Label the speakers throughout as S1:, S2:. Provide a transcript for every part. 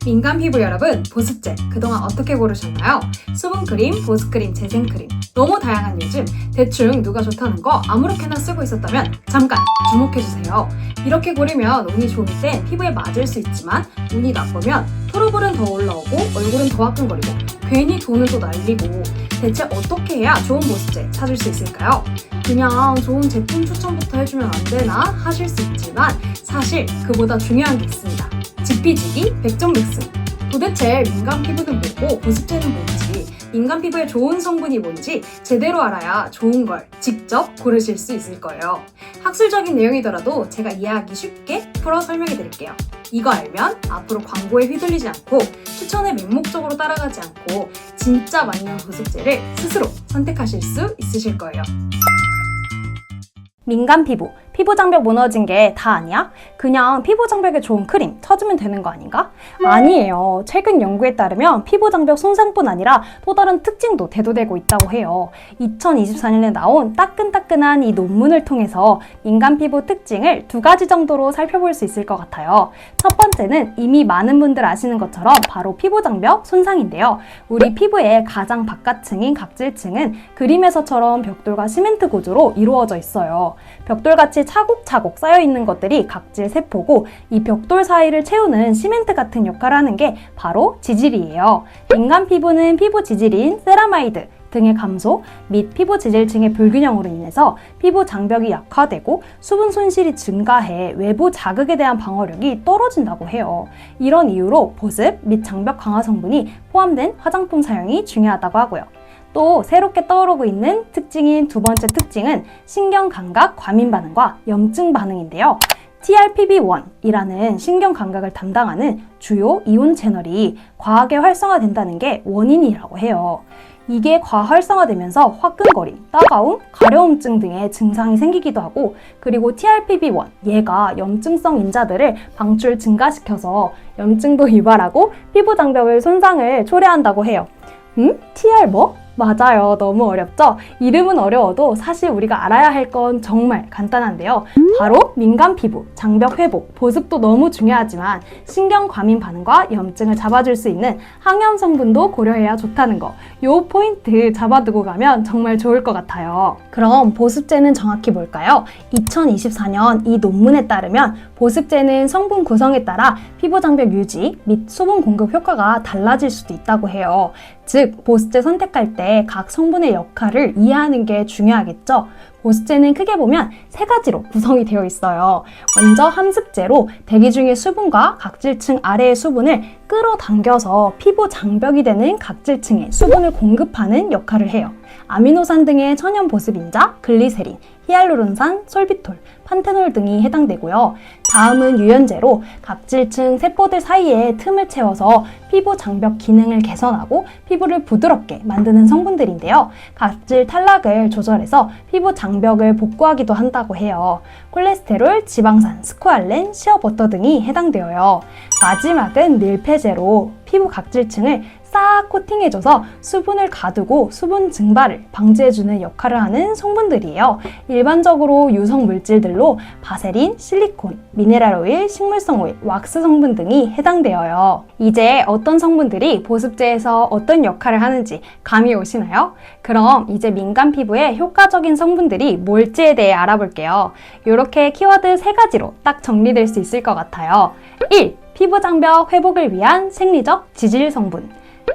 S1: 민감 피부 여러분, 보습제 그동안 어떻게 고르셨나요? 수분크림, 보습크림, 재생크림 너무 다양한 요즘 대충 누가 좋다는 거 아무렇게나 쓰고 있었다면 잠깐 주목해주세요. 이렇게 고르면 운이 좋을 땐 피부에 맞을 수 있지만 운이 나쁘면 트러블은 더 올라오고 얼굴은 더 화끈거리고 괜히 돈은 또 날리고 대체 어떻게 해야 좋은 보습제 찾을 수 있을까요? 그냥 좋은 제품 추천부터 해주면 안 되나 하실 수 있지만 사실 그보다 중요한 게 있습니다. 직비직이 백전백승. 도대체 민감 피부는 뭐고 보습제는 뭔지, 민감 피부에 좋은 성분이 뭔지 제대로 알아야 좋은 걸 직접 고르실 수 있을 거예요. 학술적인 내용이더라도 제가 이해하기 쉽게 풀어 설명해 드릴게요. 이거 알면 앞으로 광고에 휘둘리지 않고 추천에 맹목적으로 따라가지 않고 진짜 맞는 보습제를 스스로 선택하실 수 있으실 거예요.
S2: 민감 피부, 피부 장벽 무너진 게 다 아니야? 그냥 피부 장벽에 좋은 크림 쳐주면 되는 거 아닌가? 아니에요. 최근 연구에 따르면 피부 장벽 손상뿐 아니라 또 다른 특징도 대두되고 있다고 해요. 2024년에 나온 따끈따끈한 이 논문을 통해서 민감 피부 특징을 2가지 정도로 살펴볼 수 있을 것 같아요. 첫 번째는 이미 많은 분들 아시는 것처럼 바로 피부 장벽 손상인데요. 우리 피부의 가장 바깥층인 각질층은 그림에서처럼 벽돌과 시멘트 구조로 이루어져 있어요. 벽돌같이 차곡차곡 쌓여있는 것들이 각질 세포고 이 벽돌 사이를 채우는 시멘트 같은 역할을 하는 게 바로 지질이에요. 민감 피부는 피부 지질인 세라마이드 등의 감소 및 피부 지질층의 불균형으로 인해서 피부 장벽이 약화되고 수분 손실이 증가해 외부 자극에 대한 방어력이 떨어진다고 해요. 이런 이유로 보습 및 장벽 강화 성분이 포함된 화장품 사용이 중요하다고 하고요. 또 새롭게 떠오르고 있는 특징인 2번째 특징은 신경감각 과민 반응과 염증 반응인데요. TRPV1이라는 신경감각을 담당하는 주요 이온 채널이 과하게 활성화된다는 게 원인이라고 해요. 이게 과활성화되면서 화끈거림, 따가움, 가려움증 등의 증상이 생기기도 하고 그리고 TRPV1, 얘가 염증성 인자들을 방출 증가시켜서 염증도 유발하고 피부 장벽의 손상을 초래한다고 해요. TR 뭐? 맞아요. 너무 어렵죠? 이름은 어려워도 사실 우리가 알아야 할 건 정말 간단한데요. 바로 민감 피부, 장벽 회복, 보습도 너무 중요하지만 신경 과민 반응과 염증을 잡아줄 수 있는 항염 성분도 고려해야 좋다는 거. 요 포인트 잡아두고 가면 정말 좋을 것 같아요. 그럼 보습제는 정확히 뭘까요? 2024년 이 논문에 따르면 보습제는 성분 구성에 따라 피부 장벽 유지 및 수분 공급 효과가 달라질 수도 있다고 해요. 즉, 보습제 선택할 때 각 성분의 역할을 이해하는 게 중요하겠죠. 보습제는 크게 보면 3가지로 구성이 되어 있어요. 먼저 함습제로 대기 중의 수분과 각질층 아래의 수분을 끌어당겨서 피부 장벽이 되는 각질층에 수분을 공급하는 역할을 해요. 아미노산 등의 천연 보습인자, 글리세린, 히알루론산, 솔비톨, 판테놀 등이 해당되고요. 다음은 유연제로 각질층 세포들 사이에 틈을 채워서 피부 장벽 기능을 개선하고 피부를 부드럽게 만드는 성분들인데요. 각질 탈락을 조절해서 피부 장벽을 복구하기도 한다고 해요. 콜레스테롤, 지방산, 스쿠알렌, 시어버터 등이 해당되어요. 마지막은 밀폐제로 피부 각질층을 싹 코팅해줘서 수분을 가두고 수분 증발을 방지해주는 역할을 하는 성분들이에요. 일반적으로 유성 물질들로 바세린, 실리콘, 미네랄 오일, 식물성 오일, 왁스 성분 등이 해당되어요. 이제 어떤 성분들이 보습제에서 어떤 역할을 하는지 감이 오시나요? 그럼 이제 민감 피부에 효과적인 성분들이 뭘지에 대해 알아볼게요. 이렇게 키워드 3가지로 딱 정리될 수 있을 것 같아요. 1. 피부 장벽 회복을 위한 생리적 지질 성분.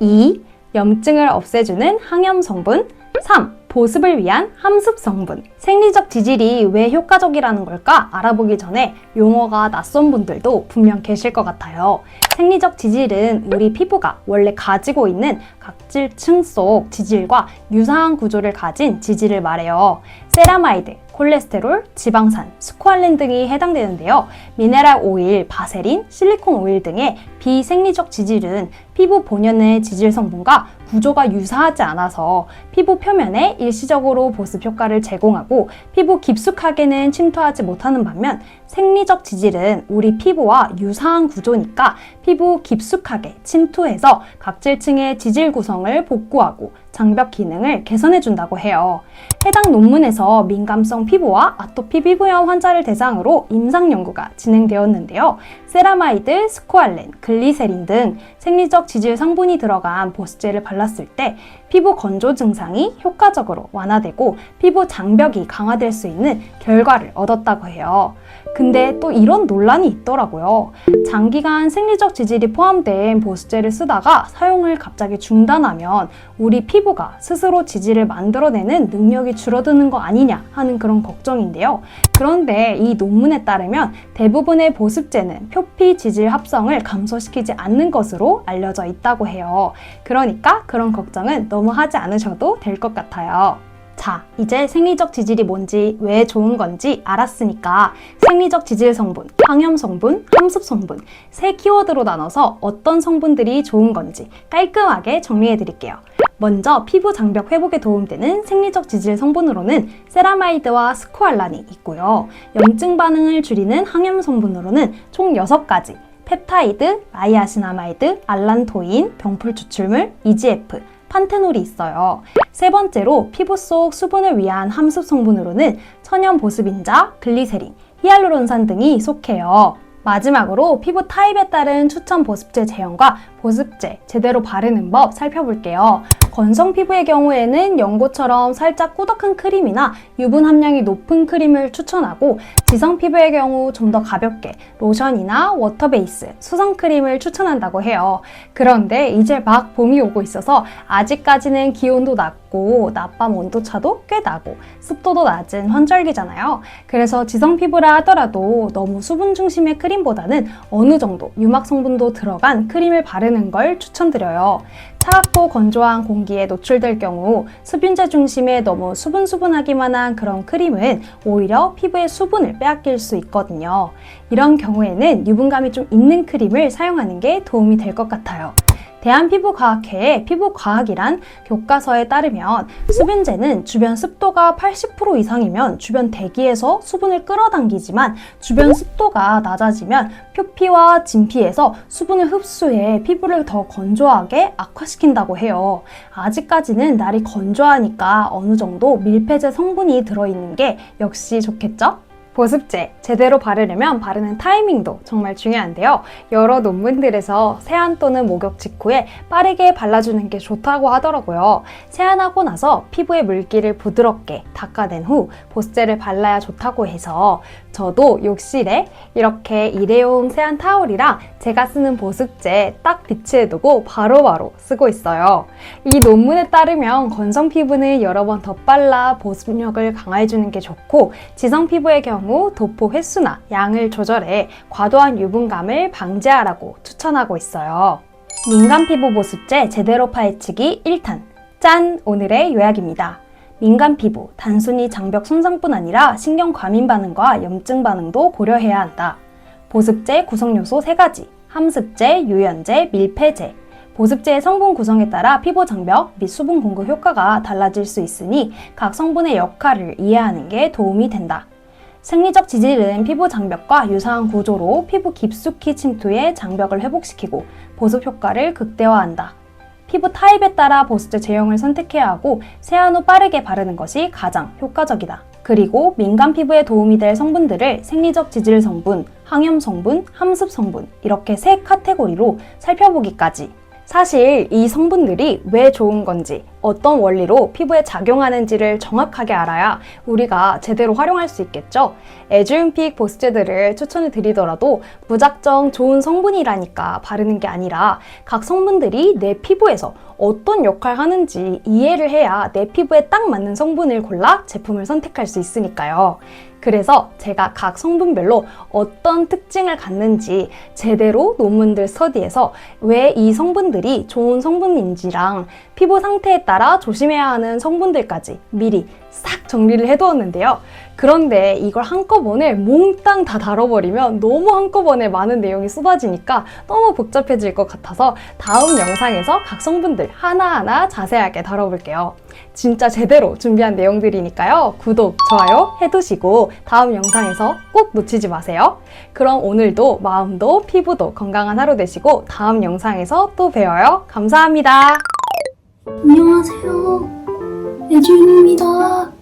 S2: 2. 염증을 없애주는 항염 성분. 3. 보습을 위한 함습 성분. 생리적 지질이 왜 효과적이라는 걸까 알아보기 전에 용어가 낯선 분들도 분명 계실 것 같아요. 생리적 지질은 우리 피부가 원래 가지고 있는 각질층 속 지질과 유사한 구조를 가진 지질을 말해요. 세라마이드, 콜레스테롤, 지방산, 스쿠알린 등이 해당되는데요. 미네랄 오일, 바세린, 실리콘 오일 등의 비생리적 지질은 피부 본연의 지질 성분과 구조가 유사하지 않아서 피부 표면에 일시적으로 보습 효과를 제공하고 피부 깊숙하게는 침투하지 못하는 반면 생리적 지질은 우리 피부와 유사한 구조니까 피부 깊숙하게 침투해서 각질층의 지질 구성을 복구하고 장벽 기능을 개선해준다고 해요. 해당 논문에서 민감성 피부와 아토피 피부염 환자를 대상으로 임상 연구가 진행되었는데요. 세라마이드, 스코알렌, 글리세린 등 생리적 지질 성분이 들어간 보습제를 발랐을 때 피부 건조 증상이 효과적으로 완화되고 피부 장벽이 강화될 수 있는 결과를 얻었다고 해요. 근데 또 이런 논란이 있더라고요. 장기간 생리적 지질이 포함된 보습제를 쓰다가 사용을 갑자기 중단하면 우리 피부가 스스로 지질을 만들어내는 능력이 줄어드는 거 아니냐 하는 그런 걱정인데요. 그런데 이 논문에 따르면 대부분의 보습제는 표피 지질 합성을 감소시키지 않는 것으로 알려져 있다고 해요. 그러니까 그런 걱정은 너무 하지 않으셔도 될 것 같아요. 자, 이제 생리적 지질이 뭔지, 왜 좋은 건지 알았으니까 생리적 지질 성분, 항염 성분, 함습 성분 세 키워드로 나눠서 어떤 성분들이 좋은 건지 깔끔하게 정리해 드릴게요. 먼저 피부 장벽 회복에 도움되는 생리적 지질 성분으로는 세라마이드와 스코알란이 있고요. 염증 반응을 줄이는 항염 성분으로는 총 6가지 펩타이드, 나이아신아마이드, 알란토인, 병풀 추출물, EGF, 판테놀이 있어요. 세 번째로 피부 속 수분을 위한 함습 성분으로는 천연 보습인자, 글리세린, 히알루론산 등이 속해요. 마지막으로 피부 타입에 따른 추천 보습제 제형과 보습제 제대로 바르는 법 살펴볼게요. 건성 피부의 경우에는 연고처럼 살짝 꾸덕한 크림이나 유분 함량이 높은 크림을 추천하고, 지성 피부의 경우 좀 더 가볍게 로션이나 워터 베이스, 수성 크림을 추천한다고 해요. 그런데 이제 막 봄이 오고 있어서 아직까지는 기온도 낮고 낮밤 온도차도 꽤 나고 습도도 낮은 환절기잖아요. 그래서 지성 피부라 하더라도 너무 수분 중심의 크림보다는 어느 정도 유막 성분도 들어간 크림을 바르는 걸 추천드려요. 차갑고 건조한 공기에 노출될 경우 수분제 중심의 너무 수분하기만 한 그런 크림은 오히려 피부의 수분을 빼앗길 수 있거든요. 이런 경우에는 유분감이 좀 있는 크림을 사용하는 게 도움이 될 것 같아요. 대한피부과학회의 피부과학이란 교과서에 따르면 수분제는 주변 습도가 80% 이상이면 주변 대기에서 수분을 끌어당기지만 주변 습도가 낮아지면 표피와 진피에서 수분을 흡수해 피부를 더 건조하게 악화시킨다고 해요. 아직까지는 날이 건조하니까 어느 정도 밀폐제 성분이 들어있는 게 역시 좋겠죠? 보습제 제대로 바르려면 바르는 타이밍도 정말 중요한데요. 여러 논문들에서 세안 또는 목욕 직후에 빠르게 발라주는 게 좋다고 하더라고요. 세안하고 나서 피부의 물기를 부드럽게 닦아낸 후 보습제를 발라야 좋다고 해서 저도 욕실에 이렇게 일회용 세안 타올이랑 제가 쓰는 보습제 딱 비치해두고 바로바로 쓰고 있어요. 이 논문에 따르면 건성 피부는 여러 번 덧발라 보습력을 강화해주는 게 좋고, 지성 피부의 경우 도포 횟수나 양을 조절해 과도한 유분감을 방지하라고 추천하고 있어요. 민감 피부 보습제 제대로 파헤치기 1탄. 짠! 오늘의 요약입니다. 민감 피부, 단순히 장벽 손상뿐 아니라 신경 과민 반응과 염증 반응도 고려해야 한다. 보습제 구성 요소 3가지, 함습제, 유연제, 밀폐제. 보습제의 성분 구성에 따라 피부 장벽 및 수분 공급 효과가 달라질 수 있으니 각 성분의 역할을 이해하는 게 도움이 된다. 생리적 지질은 피부 장벽과 유사한 구조로 피부 깊숙이 침투해 장벽을 회복시키고 보습 효과를 극대화한다. 피부 타입에 따라 보습제 제형을 선택해야 하고 세안 후 빠르게 바르는 것이 가장 효과적이다. 그리고 민감 피부에 도움이 될 성분들을 생리적 지질 성분, 항염 성분, 함습 성분 이렇게 3카테고리로 살펴보기까지. 사실 이 성분들이 왜 좋은 건지, 어떤 원리로 피부에 작용하는지를 정확하게 알아야 우리가 제대로 활용할 수 있겠죠? 에듀윈픽 보습제들을 추천을 드리더라도 무작정 좋은 성분이라니까 바르는 게 아니라 각 성분들이 내 피부에서 어떤 역할을 하는지 이해를 해야 내 피부에 딱 맞는 성분을 골라 제품을 선택할 수 있으니까요. 그래서 제가 각 성분별로 어떤 특징을 갖는지 제대로 논문들 스터디에서 왜 이 성분들이 좋은 성분인지랑 피부 상태에 따라 조심해야 하는 성분들까지 미리 싹 정리를 해두었는데요. 그런데 이걸 한꺼번에 몽땅 다 다뤄버리면 너무 한꺼번에 많은 내용이 쏟아지니까 너무 복잡해질 것 같아서 다음 영상에서 각 성분들 하나하나 자세하게 다뤄볼게요. 진짜 제대로 준비한 내용들이니까요. 구독, 좋아요 해두시고 다음 영상에서 꼭 놓치지 마세요. 그럼 오늘도 마음도 피부도 건강한 하루 되시고 다음 영상에서 또 봬요. 감사합니다. 안녕하세요. 애주인입니다.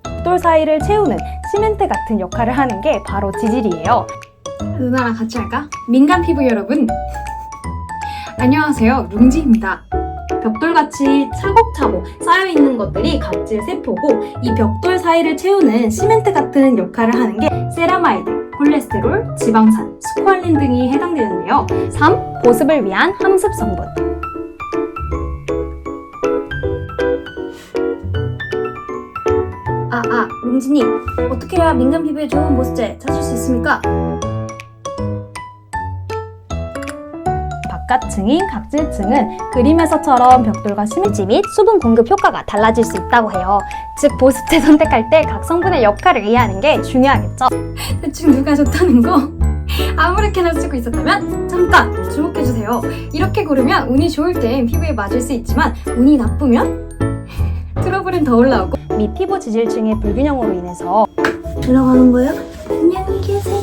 S2: 벽돌 사이를 채우는 시멘트 같은 역할을 하는 게 바로 지질이에요.
S1: 누나랑 같이 할까? 민간 피부 여러분 안녕하세요, 룽지입니다.
S2: 벽돌같이 차곡차곡 쌓여있는 것들이 각질 세포고, 이 벽돌 사이를 채우는 시멘트 같은 역할을 하는 게 세라마이드, 콜레스테롤, 지방산, 스쿠알린 등이 해당되는데요. 3. 보습을 위한 함습 성분.
S1: 룽지님, 어떻게 해야 민간 피부에 좋은 보습제 찾을 수 있습니까?
S2: 바깥층인 각질층은 그림에서처럼 벽돌과 시멘트 및 수분 공급 효과가 달라질 수 있다고 해요. 즉, 보습제 선택할 때 각 성분의 역할을 이해하는 게 중요하겠죠.
S1: 대충 누가 좋다는 거 아무렇게나 쓰고 있었다면 잠깐 주목해주세요. 이렇게 고르면 운이 좋을 땐 피부에 맞을 수 있지만 운이 나쁘면 트러블은 더 올라오고
S2: 미 피부 지질층의 불균형으로 인해서
S1: 들어가는 거예요? 안녕히 계세요.